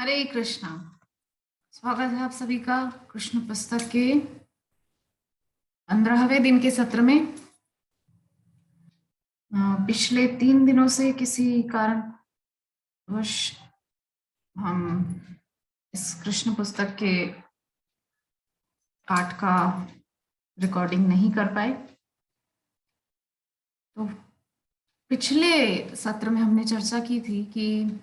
हरे कृष्णा। स्वागत है आप सभी का कृष्ण पुस्तक के 15वें दिन के सत्र में। पिछले 3 दिनों से किसी कारणवश हम इस कृष्ण पुस्तक के पाठ का रिकॉर्डिंग नहीं कर पाए। तो पिछले सत्र में हमने चर्चा की थी कि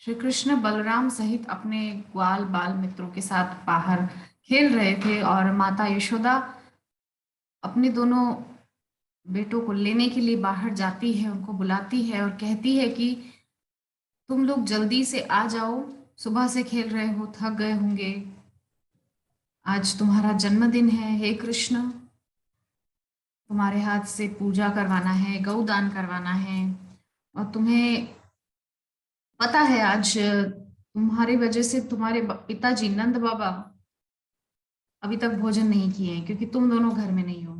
श्री कृष्ण बलराम सहित अपने ग्वाल बाल मित्रों के साथ बाहर खेल रहे थे और माता यशोदा अपने दोनों बेटों को लेने के लिए बाहर जाती है, उनको बुलाती है और कहती है कि तुम लोग जल्दी से आ जाओ, सुबह से खेल रहे हो, थक गए होंगे, आज तुम्हारा जन्मदिन है, हे कृष्ण, तुम्हारे हाथ से पूजा करवाना है, गौदान करवाना है। और तुम्हें पता है आज तुम्हारी वजह से तुम्हारे पिताजी नंद बाबा अभी तक भोजन नहीं किए हैं क्योंकि तुम दोनों घर में नहीं हो।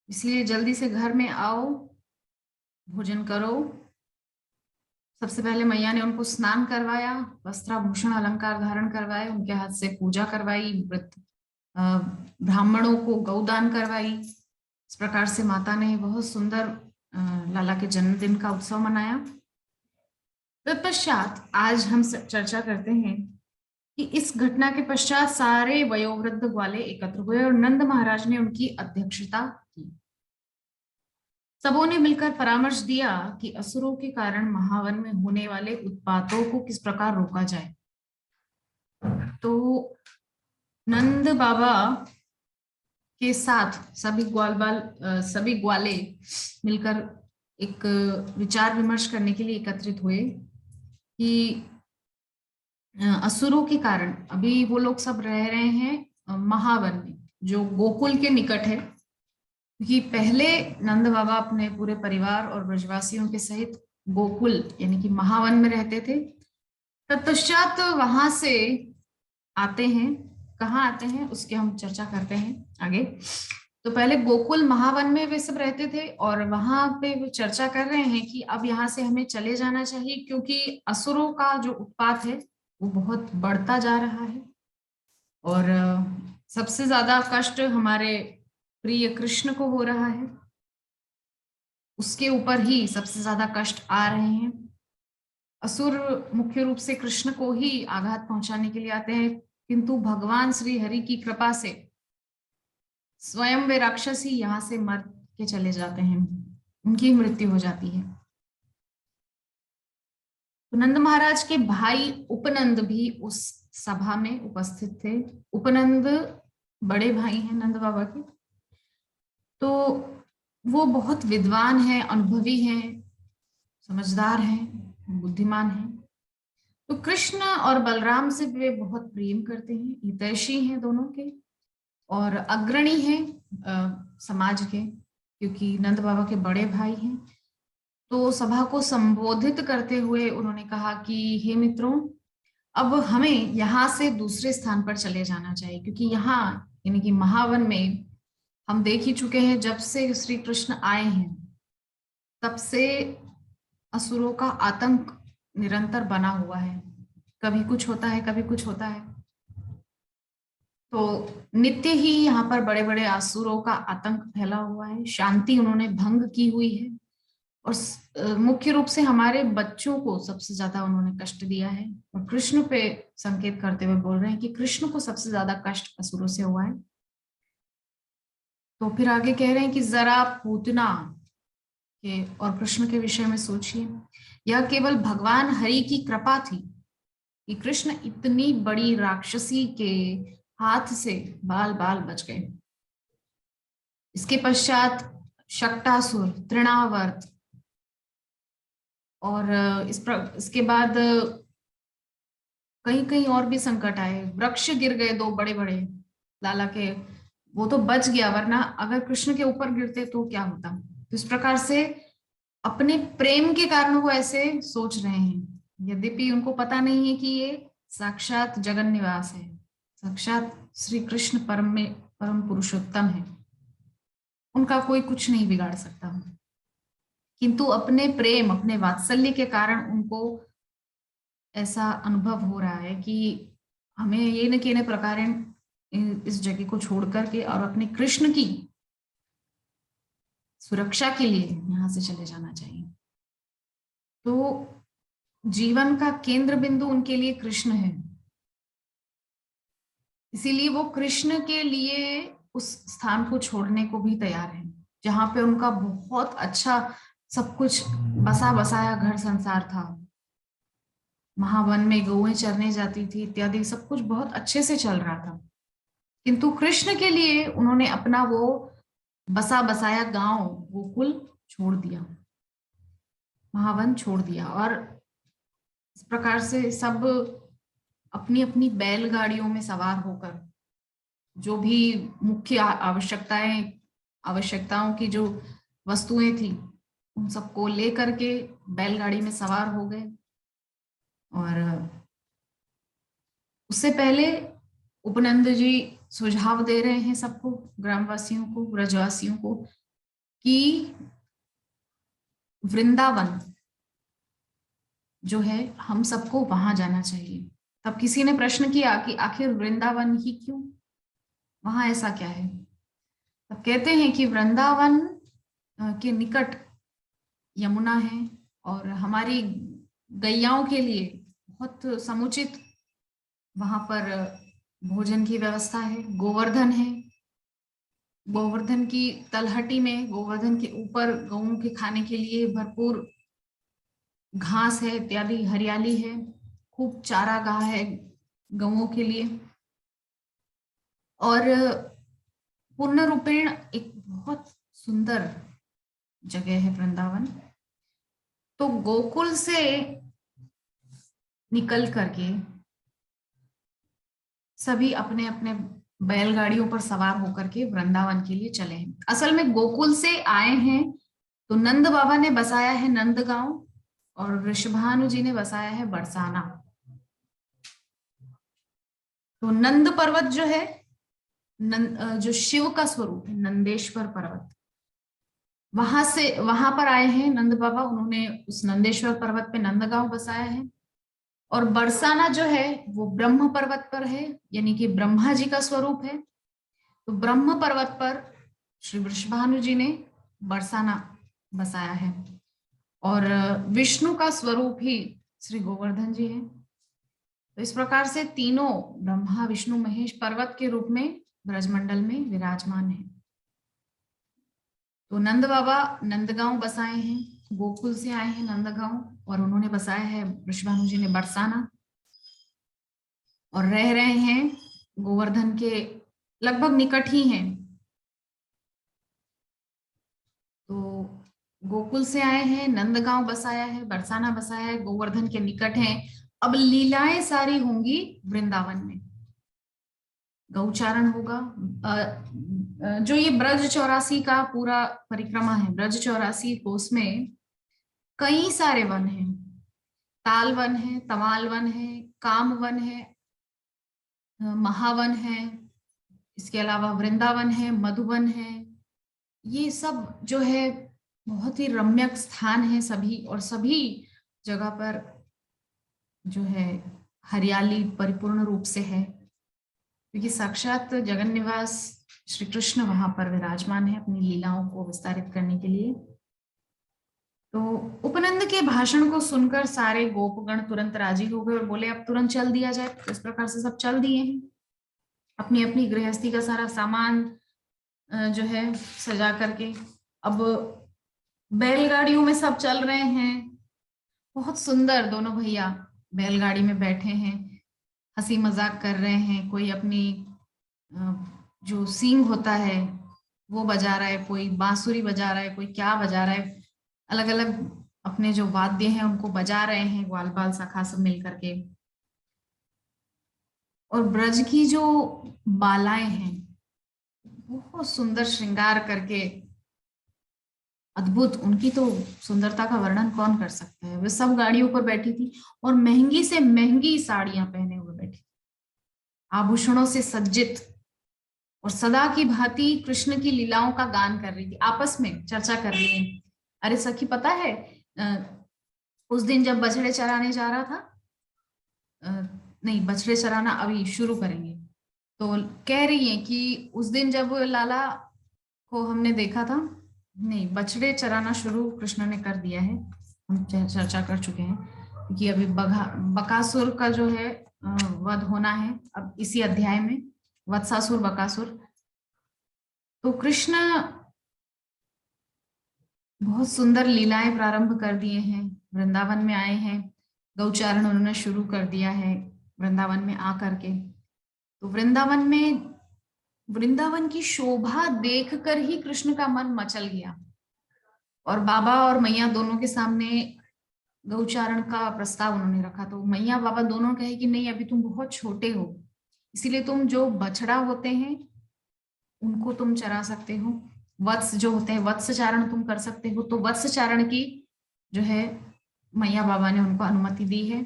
इसलिए जल्दी से घर में आओ, भोजन करो। सबसे पहले मैया ने उनको स्नान करवाया, वस्त्राभूषण अलंकार धारण करवाए, उनके हाथ से पूजा करवाई, व्रत ब्राह्मणों को गौदान करवाई। इस प्रकार से माता ने बहुत सुंदर लाला के जन्मदिन का उत्सव मनाया। तत्पश्चात आज हम चर्चा करते हैं कि इस घटना के पश्चात सारे वयोवृद्ध ग्वाले एकत्र हुए और नंद महाराज ने उनकी अध्यक्षता की। सबों ने मिलकर परामर्श दिया कि असुरों के कारण महावन में होने वाले उत्पातों को किस प्रकार रोका जाए। तो नंद बाबा के साथ सभी ग्वाले मिलकर एक विचार विमर्श करने के लिए एकत्रित हुए कि असुरों के कारण अभी वो लोग सब रह रहे हैं महावन में, जो गोकुल के निकट है। क्योंकि पहले नंद बाबा अपने पूरे परिवार और ब्रजवासियों के सहित गोकुल यानी कि महावन में रहते थे। तत्पश्चात वहां से आते हैं, कहाँ आते हैं उसकी हम चर्चा करते हैं आगे। तो पहले गोकुल महावन में वे सब रहते थे और वहां पे वो चर्चा कर रहे हैं कि अब यहाँ से हमें चले जाना चाहिए क्योंकि असुरों का जो उत्पात है वो बहुत बढ़ता जा रहा है। और सबसे ज्यादा कष्ट हमारे प्रिय कृष्ण को हो रहा है, उसके ऊपर ही सबसे ज्यादा कष्ट आ रहे हैं। असुर मुख्य रूप से कृष्ण को ही आघात पहुंचाने के लिए आते हैं, किंतु भगवान श्री हरि की कृपा से स्वयं वे राक्षस ही यहाँ से मर के चले जाते हैं, उनकी मृत्यु हो जाती है। तो नंद महाराज के भाई उपनंद भी उस सभा में उपस्थित थे। उपनंद बड़े भाई हैं नंद बाबा के, तो वो बहुत विद्वान हैं, अनुभवी हैं, समझदार हैं, बुद्धिमान हैं। तो कृष्ण और बलराम से वे बहुत प्रेम करते हैं, हितैषी हैं दोनों के और अग्रणी हैं समाज के, क्योंकि नंद बाबा के बड़े भाई हैं। तो सभा को संबोधित करते हुए उन्होंने कहा कि हे मित्रों, अब हमें यहाँ से दूसरे स्थान पर चले जाना चाहिए, क्योंकि यहाँ यानी कि महावन में हम देख ही चुके हैं, जब से श्री कृष्ण आए हैं तब से असुरों का आतंक निरंतर बना हुआ है। कभी कुछ होता है, कभी कुछ होता है। तो नित्य ही यहाँ पर बड़े बड़े असुरों का आतंक फैला हुआ है, शांति उन्होंने भंग की हुई है और मुख्य रूप से हमारे बच्चों को सबसे ज्यादा उन्होंने कष्ट दिया है। और कृष्ण पे संकेत करते हुए बोल रहे हैं कि कृष्ण को सबसे ज्यादा कष्ट असुरों से हुआ है। तो फिर आगे कह रहे हैं कि जरा पूतना के और कृष्ण के विषय में सोचिए, यह केवल भगवान हरि की कृपा थी कि कृष्ण इतनी बड़ी राक्षसी के हाथ से बाल बाल बच गए। इसके पश्चात शक्टासुर, तृणावर्त और इसके बाद कहीं कहीं और भी संकट आए। वृक्ष गिर गए दो बड़े बड़े लाला के, वो तो बच गया, वरना अगर कृष्ण के ऊपर गिरते तो क्या होता। तो इस प्रकार से अपने प्रेम के कारण वो ऐसे सोच रहे हैं, यद्यपि उनको पता नहीं है कि ये साक्षात जगन निवास है, साक्षात श्री कृष्ण परम पुरुषोत्तम है, उनका कोई कुछ नहीं बिगाड़ सकता। किंतु अपने प्रेम, अपने वात्सल्य के कारण उनको ऐसा अनुभव हो रहा है कि हमें ये न किने प्रकार इस जगह को छोड़ करके और अपने कृष्ण की सुरक्षा के लिए यहाँ से चले जाना चाहिए। तो जीवन का केंद्र बिंदु उनके लिए कृष्ण है, इसीलिए वो कृष्ण के लिए उस स्थान को छोड़ने को भी तैयार है जहां पे उनका बहुत अच्छा सब कुछ बसा बसाया घर संसार था, महावन में गौएं चरने जाती थी इत्यादि, सब कुछ बहुत अच्छे से चल रहा था। किंतु कृष्ण के लिए उन्होंने अपना वो बसा बसाया गांव गोकुल छोड़ दिया, महावन छोड़ दिया, और इस प्रकार से सब अपनी अपनी बैलगाड़ियों में सवार होकर जो भी मुख्य आवश्यकताओं की जो वस्तुएं थी उन सबको लेकर के बैलगाड़ी में सवार हो गए। और उससे पहले उपनंद जी सुझाव दे रहे हैं सबको, ग्रामवासियों को, ब्रजवासियों को, कि वृंदावन जो है हम सबको वहां जाना चाहिए। तब किसी ने प्रश्न किया कि आखिर वृंदावन ही क्यों, वहां ऐसा क्या है? तब कहते हैं कि वृंदावन के निकट यमुना है और हमारी गैयाओं के लिए बहुत समुचित वहां पर भोजन की व्यवस्था है, गोवर्धन है, गोवर्धन की तलहटी में, गोवर्धन के ऊपर गौओं के खाने के लिए भरपूर घास है इत्यादि, हरियाली है, खूब चारागाह है गौओं के लिए, और पूर्ण रूपेण एक बहुत सुंदर जगह है वृंदावन। तो गोकुल से निकल करके सभी अपने अपने बैलगाड़ियों पर सवार होकर के वृंदावन के लिए चले हैं। असल में गोकुल से आए हैं तो नंद बाबा ने बसाया है नंदगांव और वृषभानु जी ने बसाया है बरसाना। तो नंद पर्वत जो है, जो शिव का स्वरूप है, नंदेश्वर पर्वत, वहां पर आए हैं नंद बाबा, उन्होंने उस नंदेश्वर पर्वत पे नंदगांव बसाया है। और बरसाना जो है वो ब्रह्म पर्वत पर है, यानी कि ब्रह्मा जी का स्वरूप है। तो ब्रह्म पर्वत पर श्री वृषभानु जी ने बरसाना बसाया है, और विष्णु का स्वरूप ही श्री गोवर्धन जी है। तो इस प्रकार से तीनों ब्रह्मा विष्णु महेश पर्वत के रूप में ब्रजमंडल में विराजमान है। तो नंद बाबा नंदगांव बसाए हैं, गोकुल से आए हैं नंदगांव, और उन्होंने बसाया है, वृषभानु जी ने बरसाना, और रह रहे हैं गोवर्धन के लगभग निकट ही हैं। तो गोकुल से आए हैं, नंदगांव बसाया है, बरसाना बसाया है, गोवर्धन के निकट हैं। अब लीलाएं सारी होंगी वृंदावन में, गौचारण होगा। जो ये ब्रज 84 का पूरा परिक्रमा है, ब्रज 84 कोस में कई सारे वन हैं, ताल वन है, तमाल वन है, काम वन है, महावन है, इसके अलावा वृंदावन है, मधुवन है। ये सब जो है बहुत ही रम्यक स्थान है सभी, और सभी जगह पर जो है हरियाली परिपूर्ण रूप से है, क्योंकि साक्षात जगन निवास श्री कृष्ण वहां पर विराजमान है अपनी लीलाओं को विस्तारित करने के लिए। तो उपनंद के भाषण को सुनकर सारे गोपगण तुरंत राजी हो गए और बोले अब तुरंत चल दिया जाए। तो इस प्रकार से सब चल दिए हैं, अपनी अपनी गृहस्थी का सारा सामान जो है सजा करके अब बैलगाड़ियों में सब चल रहे हैं। बहुत सुंदर दोनों भैया बैलगाड़ी में बैठे हैं, हंसी मजाक कर रहे हैं, कोई अपनी जो सींग होता है वो बजा रहा है, कोई बांसुरी बजा रहा है, कोई क्या बजा रहा है, अलग अलग अपने जो वाद्य हैं उनको बजा रहे हैं, ग्वाल बाल सखा सब मिल करके। और ब्रज की जो बालाएं हैं बहुत सुंदर श्रृंगार करके, अद्भुत, उनकी तो सुंदरता का वर्णन कौन कर सकता है। वे सब गाड़ियों पर बैठी थी और महंगी से महंगी साड़ियां पहने हुए बैठी, आभूषणों से सज्जित, और सदा की भांति कृष्ण की लीलाओं का गान कर रही थी, आपस में चर्चा कर रही है। अरे सखी पता है उस दिन जब बछड़े चराने जा रहा था नहीं, बछड़े चराना अभी शुरू करेंगे। तो कह रही हैं कि उस दिन जब लाला को हमने देखा था, नहीं, बछड़े चराना शुरू कृष्ण ने कर दिया है, हम चर्चा कर चुके हैं कि अभी बकासुर का जो है वध होना है अब इसी अध्याय में, वत्सासुर बकासुर। तो कृष्ण बहुत सुंदर लीलाएं प्रारंभ कर दिए हैं, वृंदावन में आए हैं, गौचारण उन्होंने शुरू कर दिया है वृंदावन में आकर के। तो वृंदावन की शोभा देखकर ही कृष्ण का मन मचल गया, और बाबा और मैया दोनों के सामने गौचारण का प्रस्ताव उन्होंने रखा। तो मैया बाबा दोनों कहे कि नहीं, अभी तुम बहुत छोटे हो, इसीलिए तुम जो बछड़ा होते हैं उनको तुम चरा सकते हो, वत्स जो होते हैं वत्स चारण तुम कर सकते हो। तो वत्स चारण की जो है मैया बाबा ने उनको अनुमति दी है।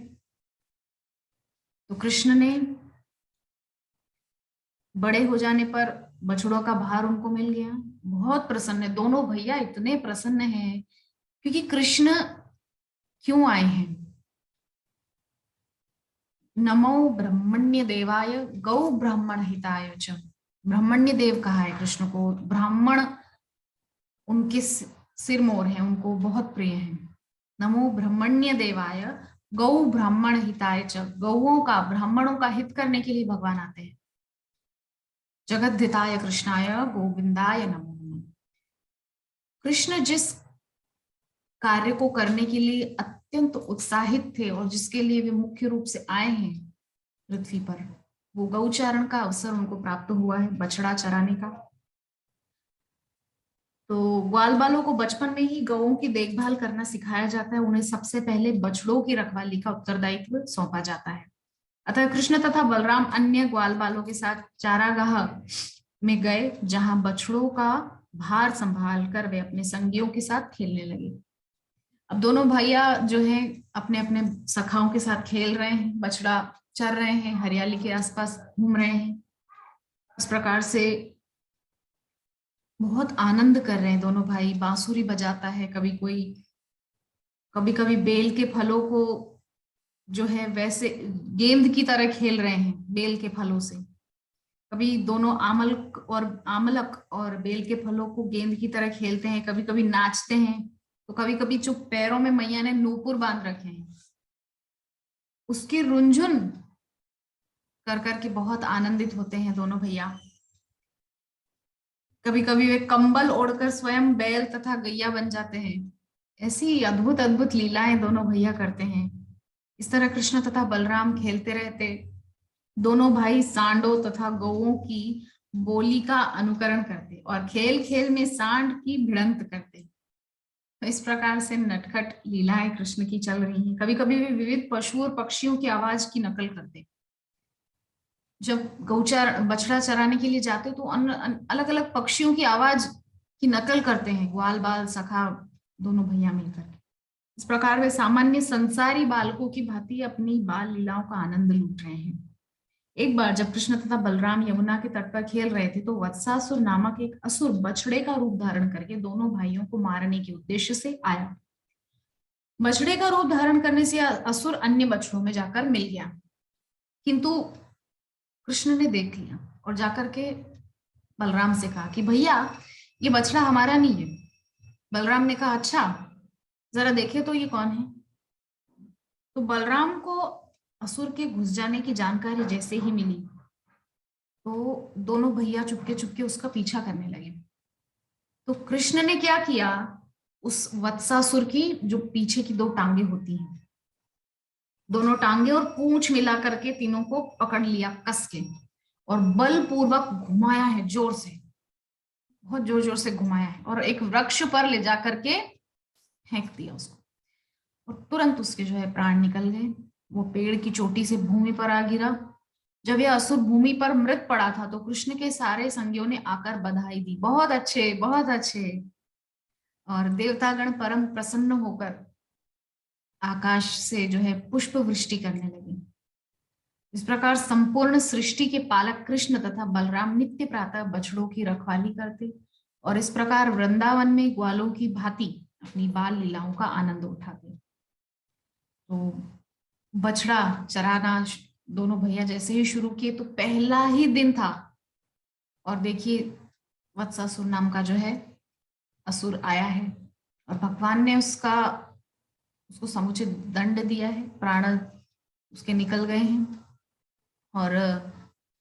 तो कृष्ण ने बड़े हो जाने पर बछड़ों का भार उनको मिल गया, बहुत प्रसन्न है दोनों भैया, इतने प्रसन्न हैं क्योंकि कृष्ण क्यों आए हैं। नमो ब्रह्मण्य देवाय गौ ब्राह्मण हिताय च, ब्रह्मण्य देव कहा है कृष्ण को, ब्राह्मण उनके सिर मोर हैं, उनको बहुत प्रिय हैं। नमो ब्रह्मण्य देवाय गौ ब्राह्मण हिताय च, गौओं का ब्राह्मणों का हित करने के लिए भगवान आते हैं। जगद्धिताय कृष्णाय गोविंदाय नमो नमः। कृष्ण जिस कार्य को करने के लिए अत्यंत उत्साहित थे और जिसके लिए वे मुख्य रूप से आए हैं पृथ्वी पर, वो गौचारण का अवसर उनको प्राप्त हुआ है, बछड़ा चराने का। तो ग्वाल बालों को बचपन में ही गौओं की देखभाल करना सिखाया जाता है, उन्हें सबसे पहले बछड़ों की रखवाली का उत्तरदायित्व सौंपा जाता है। अतः कृष्ण तथा बलराम अन्य ग्वाल बालों के साथ चारागाह में गए, जहां बछड़ों का भार संभाल कर वे अपने संगियों के साथ खेलने लगे। अब दोनों भैया जो है अपने अपने सखाओं के साथ खेल रहे हैं, बछड़ा चर रहे हैं, हरियाली के आसपास घूम रहे हैं, इस प्रकार से बहुत आनंद कर रहे हैं दोनों भाई। बांसुरी बजाता है कभी कोई, कभी कभी बेल के फलों को जो है वैसे गेंद की तरह खेल रहे हैं बेल के फलों से। कभी दोनों आमलक और बेल के फलों को गेंद की तरह खेलते हैं, कभी कभी नाचते हैं, तो कभी कभी जो पैरों में मैया ने नूपुर बांध रखे हैं उसकी रुंझुन कर करके बहुत आनंदित होते हैं दोनों भैया। कभी कभी वे कंबल ओढ़कर स्वयं बैल तथा गैया बन जाते हैं। ऐसी अद्भुत अद्भुत लीलाएं दोनों भैया करते हैं। इस तरह कृष्ण तथा बलराम खेलते रहते। दोनों भाई सांडों तथा गौओं की बोली का अनुकरण करते और खेल खेल में सांड की भिड़ंत करते। तो इस प्रकार से नटखट लीलाएं कृष्ण की चल रही हैं। कभी कभी वे विविध पशु और पक्षियों की आवाज की नकल करते। जब गौचार बछड़ा चराने के लिए जाते तो अलग अलग पक्षियों की आवाज की नकल करते हैं, ग्वाल बाल सखा दोनों भैया मिलकर। इस प्रकार वे सामान्य संसारी बालकों की भांति अपनी बाल लीलाओं का आनंद लूट रहे हैं। एक बार जब कृष्ण तथा बलराम यमुना के तट पर खेल रहे थे तो वत्सासुर नामक एक असुर बछड़े का रूप धारण करके दोनों भाइयों को मारने के उद्देश्य से आया। बछड़े का रूप धारण करने से असुर अन्य बछड़ों में जाकर मिल गया, किंतु कृष्ण ने देख लिया और जाकर के बलराम से कहा कि भैया ये बछड़ा हमारा नहीं है। बलराम ने कहा अच्छा, जरा देखे तो ये कौन है। तो बलराम को असुर के घुस जाने की जानकारी जैसे ही मिली तो दोनों भैया चुपके चुपके उसका पीछा करने लगे। तो कृष्ण ने क्या किया, उस वत्सासुर की जो पीछे की दो टांगे होती हैं, दोनों टांगे और पूंछ मिला करके तीनों को पकड़ लिया कस के और बलपूर्वक घुमाया है, जोर से, बहुत जोर जोर से घुमाया है और एक वृक्ष पर ले जाकर के फेंक दिया उसको और तुरंत उसके जो है प्राण निकल गए। वो पेड़ की चोटी से भूमि पर आ गिरा। जब यह असुर भूमि पर मृत पड़ा था तो कृष्ण के सारे संगियों ने आकर बधाई दी, बहुत अच्छे बहुत अच्छे। और देवतागण परम प्रसन्न होकर आकाश से जो है पुष्प वृष्टि करने लगे। इस प्रकार संपूर्ण सृष्टि के पालक कृष्ण तथा बलराम नित्य प्रातः बछड़ों की रखवाली करते और इस प्रकार वृंदावन में ग्वालों की भांति अपनी बाल लीलाओं का आनंद उठाते। तो बछड़ा चराना दोनों भैया जैसे ही शुरू किए, तो पहला ही दिन था और देखिए वत्सासुर नाम का जो है असुर आया है, और भगवान ने उसको समुचित दंड दिया है, प्राण उसके निकल गए हैं, और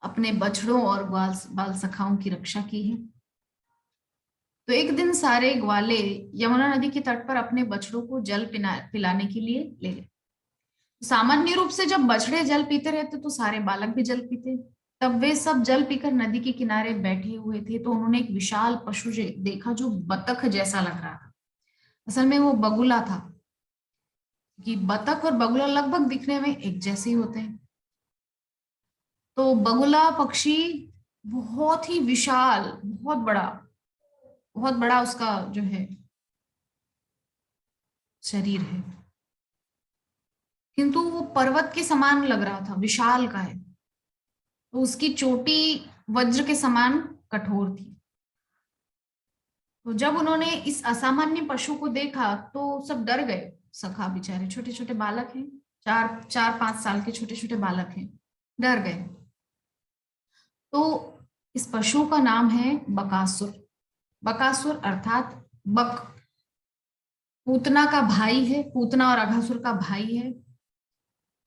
अपने बछड़ों और बाल बाल सखाओं की रक्षा की है। तो एक दिन सारे ग्वाले यमुना नदी के तट पर अपने बछड़ों को जल पिलाने के लिए ले गए। सामान्य रूप से जब बछड़े जल पीते रहते तो सारे बालक भी जल पीते। तब वे सब जल पीकर नदी के किनारे बैठे हुए थे, तो उन्होंने एक विशाल पशु देखा जो बतख जैसा लग रहा था। असल में वो बगुला था, कि बतख और बगुला लगभग दिखने में एक जैसे ही होते हैं। तो बगुला पक्षी बहुत ही विशाल, बहुत बड़ा उसका जो है शरीर है, किंतु वो पर्वत के समान लग रहा था, विशाल का है। तो उसकी चोटी वज्र के समान कठोर थी। तो जब उन्होंने इस असामान्य पशु को देखा तो सब डर गए। सखा बेचारे छोटे छोटे बालक हैं, 4-5 साल के छोटे छोटे बालक हैं, डर गए। तो इस पशु का नाम है बकासुर। बकासुर अर्थात बक पूतना का भाई है, पूतना और अघासुर का भाई है।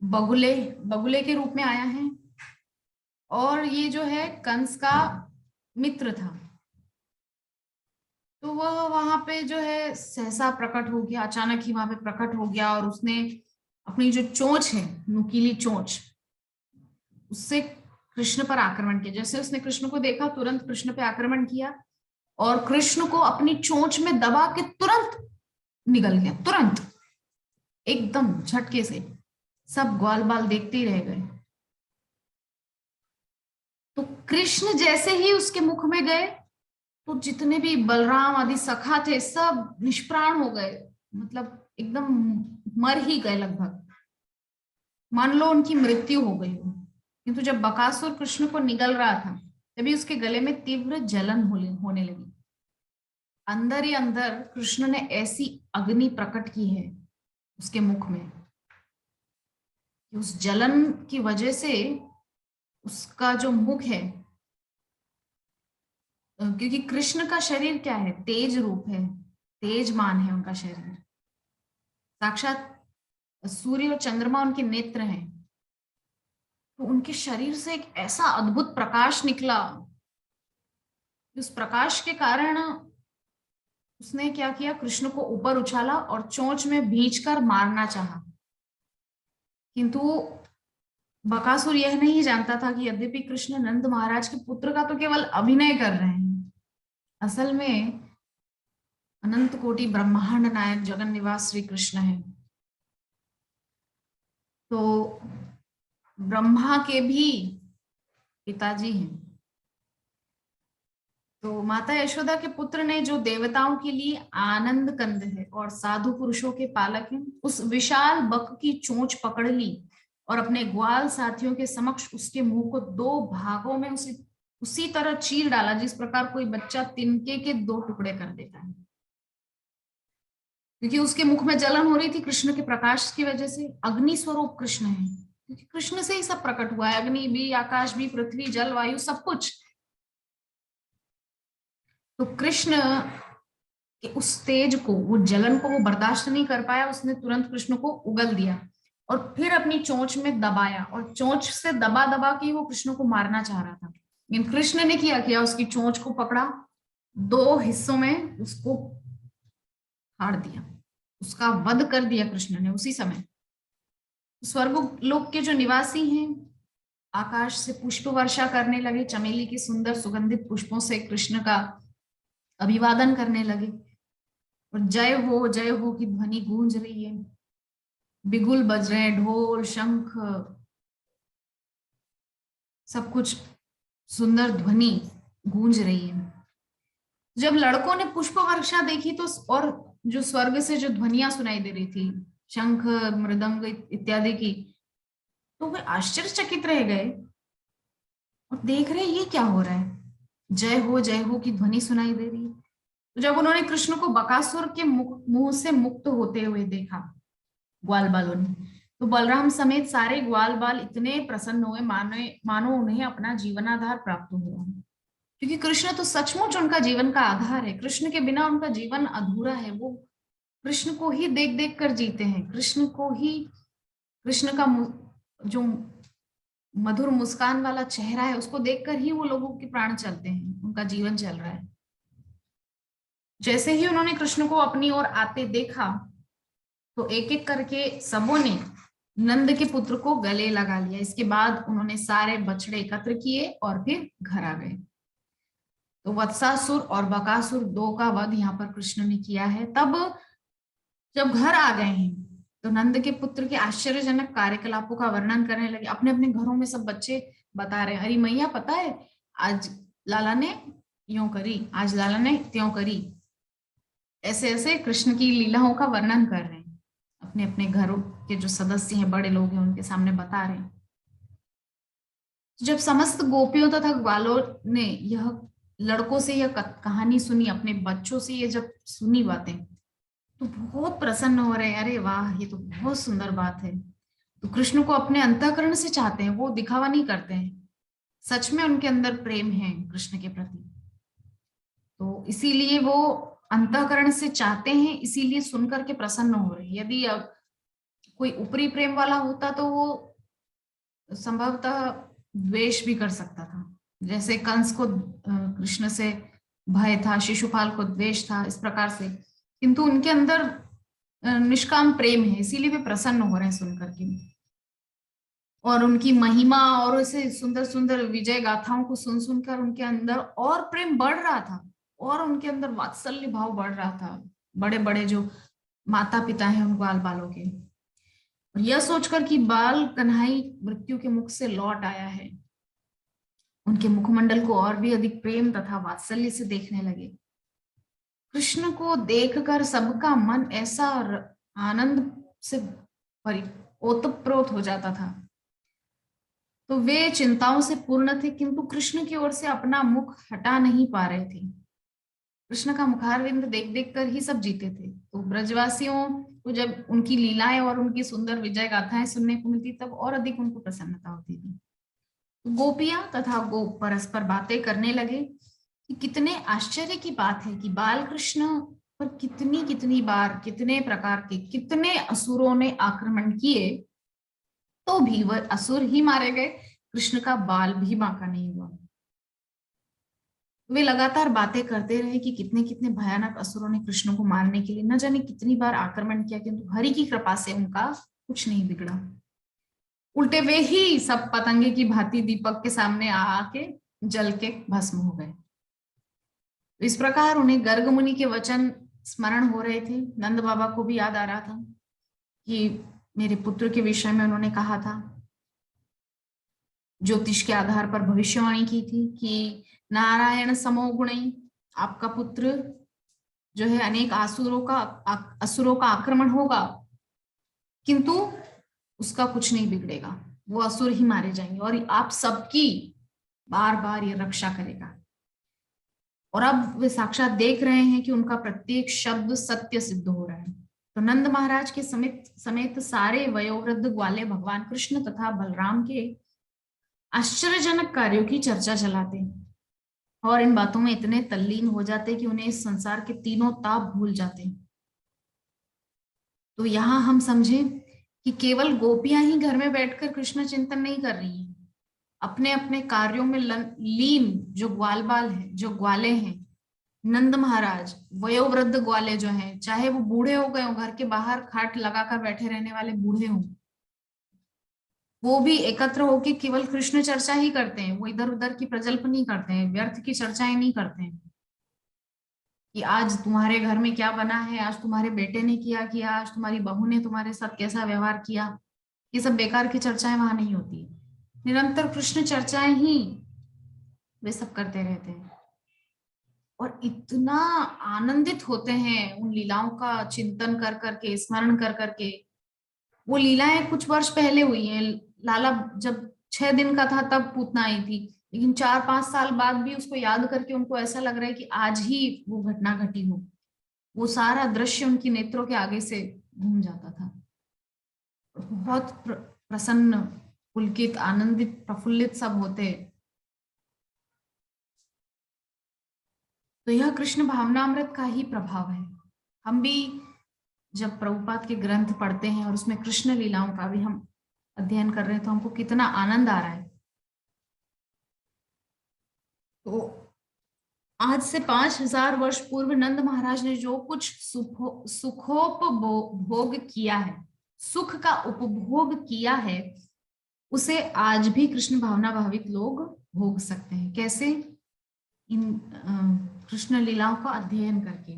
बगुले बगुले के रूप में आया है, और ये जो है कंस का मित्र था। तो वह वहां पे जो है सहसा प्रकट हो गया, अचानक ही वहां पे प्रकट हो गया, और उसने अपनी जो चोंच है, नुकीली चोंच, उससे कृष्ण पर आक्रमण किया। जैसे उसने कृष्ण को देखा, तुरंत कृष्ण पे आक्रमण किया, और कृष्ण को अपनी चोंच में दबा के तुरंत निगल गया, तुरंत एकदम झटके से। सब ग्वाल बाल देखते ही रह गए। तो कृष्ण जैसे ही उसके मुख में गए, तो जितने भी बलराम आदि सखा थे सब निष्प्राण हो गए, मतलब एकदम मर ही गए लगभग, मान लो उनकी मृत्यु हो गई हो। किंतु जब बकासुर कृष्ण को निगल रहा था, तभी उसके गले में तीव्र जलन होने लगी। अंदर ही अंदर कृष्ण ने ऐसी अग्नि प्रकट की है उसके मुख में, कि उस जलन की वजह से उसका जो मुख है, क्योंकि कृष्ण का शरीर क्या है, तेज रूप है, तेजमान है उनका शरीर, साक्षात सूर्य और चंद्रमा उनके नेत्र हैं। तो उनके शरीर से एक ऐसा अद्भुत प्रकाश निकला, उस प्रकाश के कारण उसने क्या किया, कृष्ण को ऊपर उछाला और चोंच में भींचकर मारना चाहा। किंतु बकासुर यह नहीं जानता था कि यद्यपि कृष्ण नंद महाराज के पुत्र का तो केवल अभिनय कर रहे हैं, असल में अनंत कोटि ब्रह्मांड नायक जगन निवास श्री कृष्ण है। तो ब्रह्मा के भी पिताजी हैं। तो माता यशोदा के पुत्र ने, जो देवताओं के लिए आनंद कंद है और साधु पुरुषों के पालक हैं, उस विशाल बक की चोंच पकड़ ली और अपने ग्वाल साथियों के समक्ष उसके मुंह को 2 भागों में उसी तरह चीर डाला जिस प्रकार कोई बच्चा तिनके के 2 टुकड़े कर देता है। क्योंकि उसके मुख में जलन हो रही थी कृष्ण के प्रकाश की वजह से। अग्नि स्वरूप कृष्ण है, क्योंकि कृष्ण से ही सब प्रकट हुआ है, अग्नि भी, आकाश भी, पृथ्वी, जल, वायु, सब कुछ। तो कृष्ण कि उस तेज को, वो जलन को वो बर्दाश्त नहीं कर पाया, उसने तुरंत कृष्ण को उगल दिया और फिर अपनी चोंच में दबाया, और चोंच से दबा दबा के वो कृष्ण को मारना चाह रहा था। लेकिन कृष्ण ने क्या किया, उसकी चोंच को पकड़ा, 2 हिस्सों में उसको फाड़ दिया, उसका वध कर दिया कृष्ण ने उसी समय। स्वर्ग लोक के जो निवासी हैं आकाश से पुष्प वर्षा करने लगे, चमेली के सुंदर सुगंधित पुष्पों से कृष्ण का अभिवादन करने लगे, और जय हो की ध्वनि गूंज रही है, बिगुल बज रहे हैं, ढोल शंख, सब कुछ सुंदर ध्वनि गूंज रही है। जब लड़कों ने पुष्प वर्षा देखी तो, और जो स्वर्ग से जो ध्वनियां सुनाई दे रही थी, शंख मृदंग इत्यादि की, तो वे आश्चर्यचकित रह गए और देख रहे ये क्या हो रहा है, जय हो की ध्वनि सुनाई दे रही है। तो जब उन्होंने कृष्ण को बकासुर के मुंह से मुक्त होते हुए देखा, ग्वाल बालों ने, तो बलराम समेत सारे ग्वाल बाल इतने प्रसन्न हुए, मानो उन्हें अपना जीवनाधार प्राप्त हुआ। क्योंकि कृष्ण तो सचमुच उनका जीवन का आधार है। कृष्ण के बिना उनका जीवन अधूरा है। वो कृष्ण को ही देख देख कर जीते हैं। कृष्ण को ही, कृष्ण का जो मधुर मुस्कान वाला चेहरा है, उसको देखकर ही वो लोगों के प्राण चलते हैं, उनका जीवन चल रहा है। जैसे ही उन्होंने कृष्ण को अपनी ओर आते देखा तो एक एक करके सबों ने नंद के पुत्र को गले लगा लिया। इसके बाद उन्होंने सारे बछड़े एकत्र किए और फिर घर आ गए। तो वत्सासुर और बकासुर दो का वध यहाँ पर कृष्ण ने किया है। तब जब घर आ गए हैं तो नंद के पुत्र के आश्चर्यजनक कार्यकलापों का वर्णन करने लगे। अपने अपने घरों में सब बच्चे बता रहे हैं, अरे मैया पता है, आज लाला ने यूं करी, आज लाला ने त्यों करी। ऐसे ऐसे कृष्ण की लीलाओं का वर्णन कर रहे हैं। अपने अपने घरों के जो सदस्य हैं, बड़े लोग हैं, उनके सामने बता रहे हैं। जब समस्त गोपियों तथा ग्वालों ने यह लड़कों से यह कहानी सुनी, अपने बच्चों से ये जब सुनी बातें, तो बहुत प्रसन्न हो रहे हैं। अरे वाह, ये तो बहुत सुंदर बात है। तो कृष्ण को अपने अंतःकरण से चाहते हैं, वो दिखावा नहीं करते हैं। सच में उनके अंदर प्रेम है कृष्ण के प्रति। तो इसीलिए वो अंतःकरण से चाहते हैं, इसीलिए सुनकर के प्रसन्न हो रहे हैं। यदि अब कोई ऊपरी प्रेम वाला होता तो वो संभवतः द्वेष भी कर सकता था। जैसे कंस को कृष्ण से भय था, शिशुपाल को द्वेष था, इस प्रकार से। किंतु उनके अंदर निष्काम प्रेम है, इसीलिए वे प्रसन्न हो रहे हैं सुनकर के। और उनकी महिमा और ऐसे सुंदर सुंदर विजय गाथाओं को सुन सुनकर उनके अंदर और प्रेम बढ़ रहा था, और उनके अंदर वात्सल्य भाव बढ़ रहा था। बड़े बड़े जो माता पिता हैं उन बाल बालों के, और यह सोचकर कि बाल कन्हई मृत्यु के मुख से लौट आया है, उनके मुखमंडल को और भी अधिक प्रेम तथा वात्सल्य से देखने लगे। कृष्ण को देखकर सबका मन ऐसा आनंद से ओतप्रोत हो जाता था। तो वे चिंताओं से पूर्ण थे, किंतु कृष्ण की ओर से अपना मुख हटा नहीं पा रहे थे। कृष्ण का मुखारविंद देख देख कर ही सब जीते थे। तो ब्रजवासियों को जब उनकी लीलाएं और उनकी सुंदर विजय गाथाएं सुनने को मिलती, तब और अधिक उनको प्रसन्नता होती थी। गोपियां तथा गोप परस्पर बातें करने लगे कि कितने आश्चर्य की बात है कि बाल कृष्ण पर कितनी कितनी बार, कितने प्रकार के, कितने असुरों ने आक्रमण किए, तो भी वह असुर ही मारे गए, कृष्ण का बाल भी बांका नहीं हुआ। वे लगातार बातें करते रहे कि कितने कितने भयानक असुरों ने कृष्ण को मारने के लिए न जाने कितनी बार आक्रमण किया, किंतु हरि की कृपा से उनका कुछ नहीं बिगड़ा। उल्टे वे ही सब पतंगे की भांति दीपक के सामने आके जल के भस्म हो गए। इस प्रकार उन्हें गर्ग मुनि के वचन स्मरण हो रहे थे। नंद बाबा को भी याद आ रहा था कि मेरे पुत्र के विषय में उन्होंने कहा था, ज्योतिष के आधार पर भविष्यवाणी की थी कि नारायण समो गुणी, आपका पुत्र जो है अनेक असुरों का आक्रमण होगा, किंतु उसका कुछ नहीं बिगड़ेगा, वो असुर ही मारे जाएंगे और आप सबकी बार बार ये रक्षा करेगा। और अब वे साक्षात देख रहे हैं कि उनका प्रत्येक शब्द सत्य सिद्ध हो रहा है। तो नंद महाराज के समेत समेत सारे वयोवृद्ध ग्वाले भगवान कृष्ण तथा बलराम के आश्चर्यजनक कार्यों की चर्चा चलाते और इन बातों में इतने तल्लीन हो जाते कि उन्हें इस संसार के तीनों ताप भूल जाते। तो यहाँ हम समझें कि केवल गोपियां ही घर में बैठकर कृष्ण चिंतन नहीं कर रही हैं, अपने अपने कार्यों में लीन जो ग्वाल बाल है, जो ग्वाले हैं, नंद महाराज, वयोवृद्ध ग्वाले जो हैं, चाहे वो बूढ़े हो गए हो, घर के बाहर खाट लगाकर बैठे रहने वाले बूढ़े हों, वो भी एकत्र होकर केवल कृष्ण चर्चा ही करते हैं। वो इधर उधर की प्रजल्प नहीं करते हैं, व्यर्थ की चर्चाएं नहीं करते हैं कि आज तुम्हारे घर में क्या बना है, आज तुम्हारे बेटे ने किया, आज तुम्हारी बहू ने तुम्हारे साथ कैसा व्यवहार किया। ये सब बेकार की चर्चाएं वहां नहीं होती। निरंतर कृष्ण चर्चाएं ही वे सब करते रहते हैं और इतना आनंदित होते हैं उन लीलाओं का चिंतन कर करके, स्मरण कर करके। वो लीलाएं कुछ वर्ष पहले हुई हैं। लाला जब 6 दिन का था तब पूतना आई थी, लेकिन 4-5 साल बाद भी उसको याद करके उनको ऐसा लग रहा है कि आज ही वो घटना घटी हो। वो सारा दृश्य उनकी नेत्रों के आगे से घूम जाता था। बहुत प्रसन्न, पुलकित, आनंदित, प्रफुल्लित सब होते। तो यह कृष्ण भावनामृत का ही प्रभाव है। हम भी जब प्रभुपाद के ग्रंथ पढ़ते हैं और उसमें कृष्ण लीलाओं का भी हम अध्ययन कर रहे हैं तो हमको कितना आनंद आ रहा है। तो आज से 5000 वर्ष पूर्व नंद महाराज ने जो कुछ सुखोपभोग किया है, सुख का उपभोग किया है, उसे आज भी कृष्ण भावना भावित लोग भोग सकते हैं। कैसे? इन कृष्ण लीलाओं का अध्ययन करके,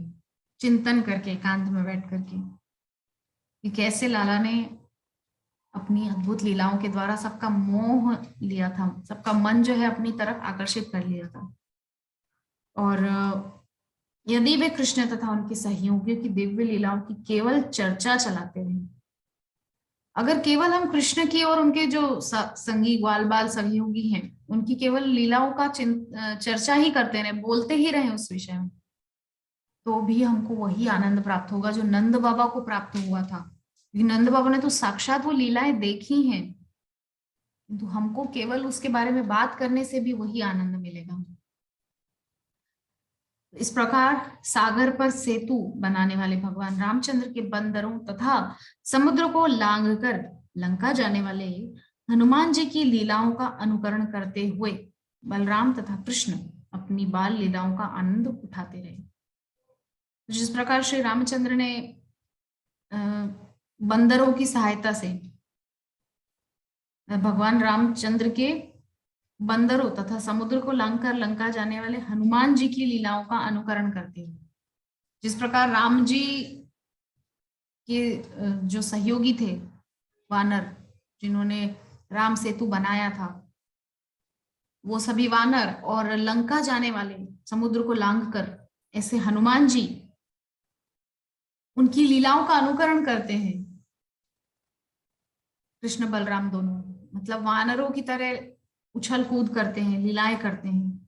चिंतन करके, एकांत में बैठ करके, कि कैसे लाला ने अपनी अद्भुत लीलाओं के द्वारा सबका मोह लिया था, सबका मन जो है अपनी तरफ आकर्षित कर लिया था। और यदि वे कृष्ण तथा उनके सहयोगियों की दिव्य लीलाओं की केवल चर्चा चलाते रहे, अगर केवल हम कृष्ण की और उनके जो संगी ग्वाल बाल सहयोगी हैं उनकी केवल लीलाओं का चर्चा ही करते रहे, बोलते ही रहे उस विषय में, तो भी हमको वही आनंद प्राप्त होगा जो नंद बाबा को प्राप्त हुआ था। नंद बाबा ने तो साक्षात वो लीलाएं देखी हैं, किंतु हमको केवल उसके बारे में बात करने से भी वही आनंद मिलेगा। इस प्रकार सागर पर सेतु बनाने वाले भगवान रामचंद्र के बंदरों तथा समुद्र को लांघकर लंका जाने वाले हनुमान जी की लीलाओं का अनुकरण करते हुए बलराम तथा कृष्ण अपनी बाल लीलाओं का आनंद उठाते रहे। जिस प्रकार श्री रामचंद्र ने बंदरों की सहायता से भगवान रामचंद्र के बंदरों तथा समुद्र को लांघकर लंका जाने वाले हनुमान जी की लीलाओं का अनुकरण करते हैं, जिस प्रकार राम जी के जो सहयोगी थे वानर, जिन्होंने राम सेतु बनाया था, वो सभी वानर और लंका जाने वाले समुद्र को लांघकर ऐसे हनुमान जी उनकी लीलाओं का अनुकरण करते हैं। कृष्ण बलराम दोनों मतलब वानरों की तरह उछल कूद करते हैं, लीलाएं करते हैं।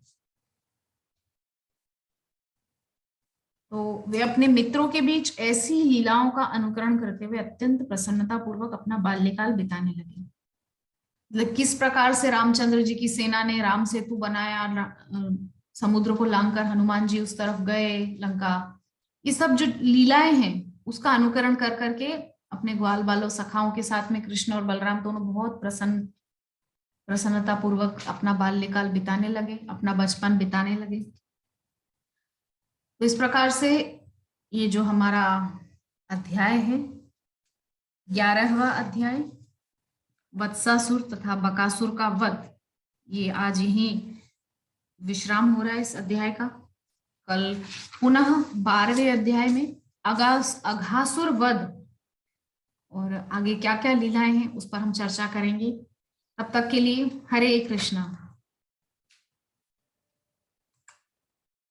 तो वे अपने मित्रों के बीच ऐसी लीलाओं का अनुकरण करते हुए अत्यंत प्रसन्नता पूर्वक अपना बाल्यकाल बिताने लगे। मतलब किस प्रकार से रामचंद्र जी की सेना ने राम सेतु बनाया, समुद्र को लांघकर हनुमान जी उस तरफ गए लंका, ये सब जो लीलाएं हैं उसका अनुकरण कर करके अपने ग्वाल बालों सखाओं के साथ में कृष्ण और बलराम दोनों बहुत प्रसन्नता पूर्वक अपना बाल्यकाल बिताने लगे, अपना बचपन बिताने लगे। तो इस प्रकार से ये जो हमारा अध्याय है, 11वां अध्याय वत्सासुर तथा बकासुर का वध, ये आज यही विश्राम हो रहा है इस अध्याय का। कल पुनः 12वें अध्याय में अघासुर वध और आगे क्या क्या लीलाएं हैं उस पर हम चर्चा करेंगे। तब तक के लिए हरे कृष्णा।